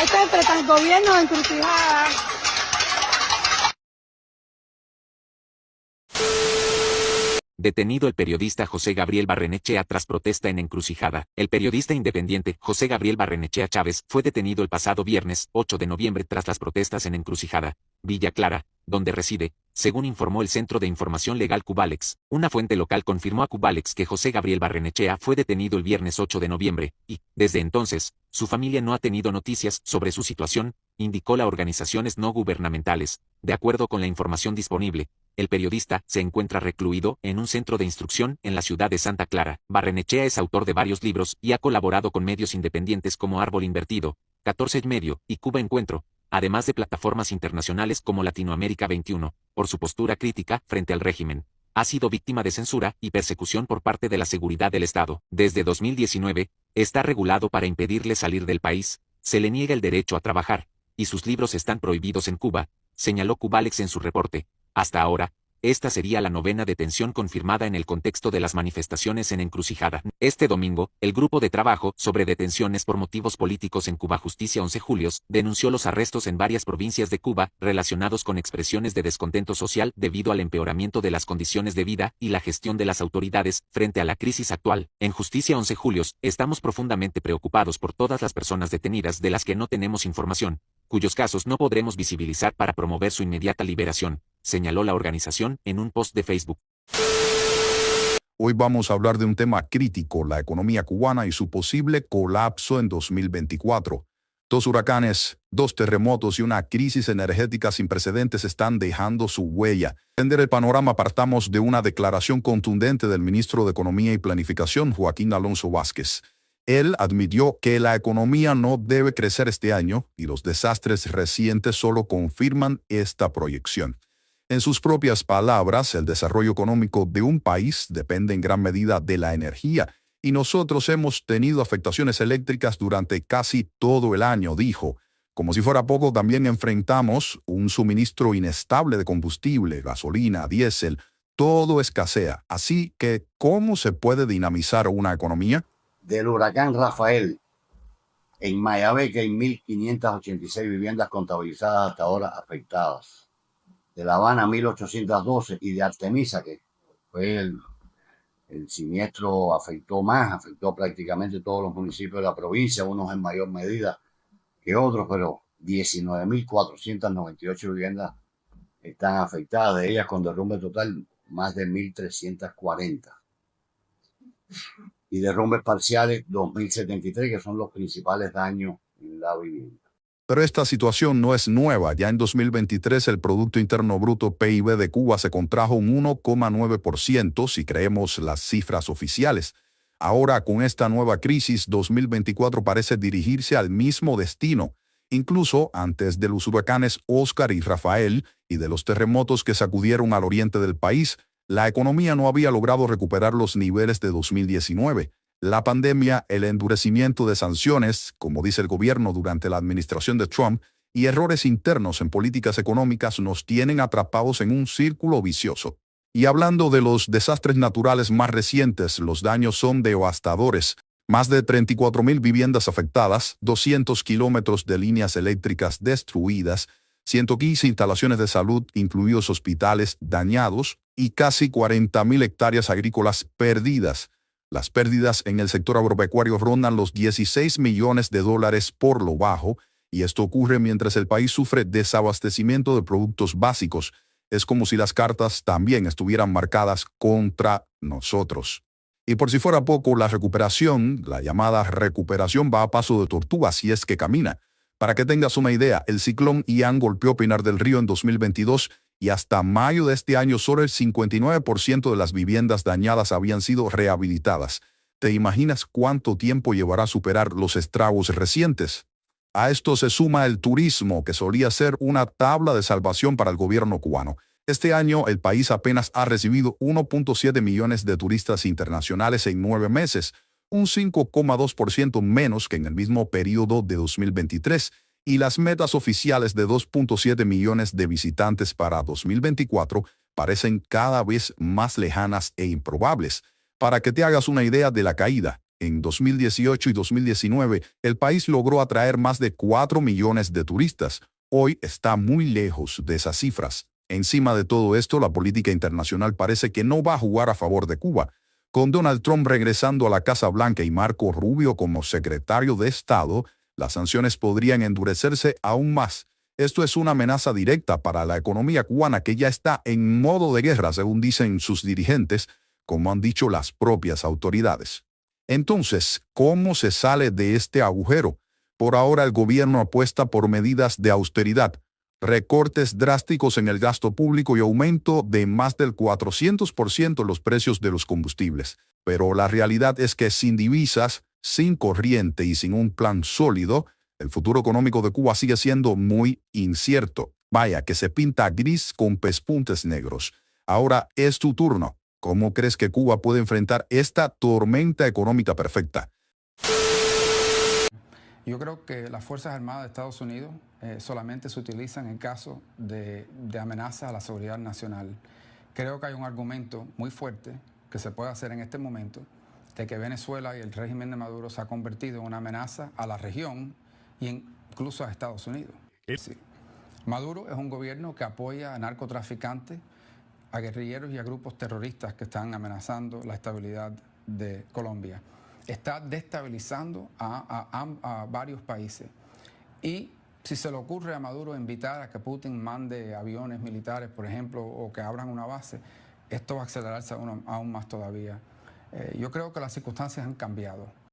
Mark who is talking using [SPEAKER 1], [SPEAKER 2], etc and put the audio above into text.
[SPEAKER 1] Está entre tan gobierno encrucijada.
[SPEAKER 2] Detenido el periodista José Gabriel Barrenechea tras protesta en Encrucijada. El periodista independiente José Gabriel Barrenechea Chávez fue detenido el pasado viernes 8 de noviembre tras las protestas en Encrucijada, Villa Clara, donde reside, según informó el Centro de Información Legal Cubalex. Una fuente local confirmó a Cubalex que José Gabriel Barrenechea fue detenido el viernes 8 de noviembre, y, desde entonces, su familia no ha tenido noticias sobre su situación, indicó la organizaciones no gubernamentales. De acuerdo con la información disponible, el periodista se encuentra recluido en un centro de instrucción en la ciudad de Santa Clara. Barrenechea es autor de varios libros y ha colaborado con medios independientes como Árbol Invertido, 14 y medio y Cuba Encuentro, además de plataformas internacionales como Latinoamérica 21, por su postura crítica frente al régimen. Ha sido víctima de censura y persecución por parte de la seguridad del Estado. Desde 2019, está regulado para impedirle salir del país, se le niega el derecho a trabajar, y sus libros están prohibidos en Cuba, señaló Cubalex en su reporte. Hasta ahora, esta sería la 9ª detención confirmada en el contexto de las manifestaciones en Encrucijada. Este domingo, el Grupo de Trabajo sobre Detenciones por Motivos Políticos en Cuba Justicia 11 Julios denunció los arrestos en varias provincias de Cuba relacionados con expresiones de descontento social debido al empeoramiento de las condiciones de vida y la gestión de las autoridades frente a la crisis actual. En Justicia 11 Julios, estamos profundamente preocupados por todas las personas detenidas de las que no tenemos información, cuyos casos no podremos visibilizar para promover su inmediata liberación, señaló la organización en un post de Facebook.
[SPEAKER 3] Hoy vamos a hablar de un tema crítico, la economía cubana y su posible colapso en 2024. 2 huracanes, 2 terremotos y una crisis energética sin precedentes están dejando su huella. Para entender el panorama, partamos de una declaración contundente del ministro de Economía y Planificación, Joaquín Alonso Vázquez. Él admitió que la economía no debe crecer este año y los desastres recientes solo confirman esta proyección. En sus propias palabras, el desarrollo económico de un país depende en gran medida de la energía, y nosotros hemos tenido afectaciones eléctricas durante casi todo el año, dijo. Como si fuera poco, también enfrentamos un suministro inestable de combustible, gasolina, diésel, todo escasea. Así que, ¿cómo se puede dinamizar una economía?
[SPEAKER 4] Del huracán Rafael, en Mayabeque hay 1.586 viviendas contabilizadas hasta ahora afectadas. De La Habana 1.812 y de Artemisa, que fue el siniestro, afectó prácticamente todos los municipios de la provincia, unos en mayor medida que otros, pero 19.498 viviendas están afectadas, de ellas con derrumbe total más de 1.340. Y derrumbes parciales 2.073, que son los principales daños en la vivienda.
[SPEAKER 3] Pero esta situación no es nueva. Ya en 2023 el Producto Interno Bruto PIB de Cuba se contrajo un 1,9% si creemos las cifras oficiales. Ahora, con esta nueva crisis, 2024 parece dirigirse al mismo destino. Incluso antes de los huracanes Óscar y Rafael y de los terremotos que sacudieron al oriente del país, la economía no había logrado recuperar los niveles de 2019. La pandemia, el endurecimiento de sanciones, como dice el gobierno durante la administración de Trump, y errores internos en políticas económicas nos tienen atrapados en un círculo vicioso. Y hablando de los desastres naturales más recientes, los daños son devastadores. Más de 34.000 viviendas afectadas, 200 kilómetros de líneas eléctricas destruidas, 115 instalaciones de salud, incluidos hospitales, dañados, y casi 40.000 hectáreas agrícolas perdidas. Las pérdidas en el sector agropecuario rondan los $16 millones por lo bajo, y esto ocurre mientras el país sufre desabastecimiento de productos básicos. Es como si las cartas también estuvieran marcadas contra nosotros. Y por si fuera poco, la recuperación, la llamada recuperación, va a paso de tortuga si es que camina. Para que tengas una idea, el ciclón Ian golpeó Pinar del Río en 2022 y hasta mayo de este año solo el 59% de las viviendas dañadas habían sido rehabilitadas. ¿Te imaginas cuánto tiempo llevará superar los estragos recientes? A esto se suma el turismo, que solía ser una tabla de salvación para el gobierno cubano. Este año el país apenas ha recibido 1.7 millones de turistas internacionales en 9 meses, un 5,2% menos que en el mismo periodo de 2023, y las metas oficiales de 2.7 millones de visitantes para 2024 parecen cada vez más lejanas e improbables. Para que te hagas una idea de la caída, En 2018 y 2019, el país logró atraer más de 4 millones de turistas. Hoy está muy lejos de esas cifras. Encima de todo esto, la política internacional parece que no va a jugar a favor de Cuba. Con Donald Trump regresando a la Casa Blanca y Marco Rubio como secretario de Estado, las sanciones podrían endurecerse aún más. Esto es una amenaza directa para la economía cubana que ya está en modo de guerra, según dicen sus dirigentes, como han dicho las propias autoridades. Entonces, ¿cómo se sale de este agujero? Por ahora el gobierno apuesta por medidas de austeridad, recortes drásticos en el gasto público y aumento de más del 400% los precios de los combustibles. Pero la realidad es que sin divisas, sin corriente y sin un plan sólido, el futuro económico de Cuba sigue siendo muy incierto. Vaya, que se pinta gris con pespuntes negros. Ahora es tu turno. ¿Cómo crees que Cuba puede enfrentar esta tormenta económica perfecta?
[SPEAKER 5] Yo creo que las Fuerzas Armadas de Estados Unidos solamente se utilizan en caso de amenaza a la seguridad nacional. Creo que hay un argumento muy fuerte que se puede hacer en este momento de que Venezuela y el régimen de Maduro se ha convertido en una amenaza a la región y incluso a Estados Unidos. Sí. Maduro es un gobierno que apoya a narcotraficantes, a guerrilleros y a grupos terroristas que están amenazando la estabilidad de Colombia. Está destabilizando a varios países. Y si se le ocurre a Maduro invitar a que Putin mande aviones militares, por ejemplo, o que abran una base, esto va a acelerarse aún más todavía. Yo creo que las circunstancias han cambiado.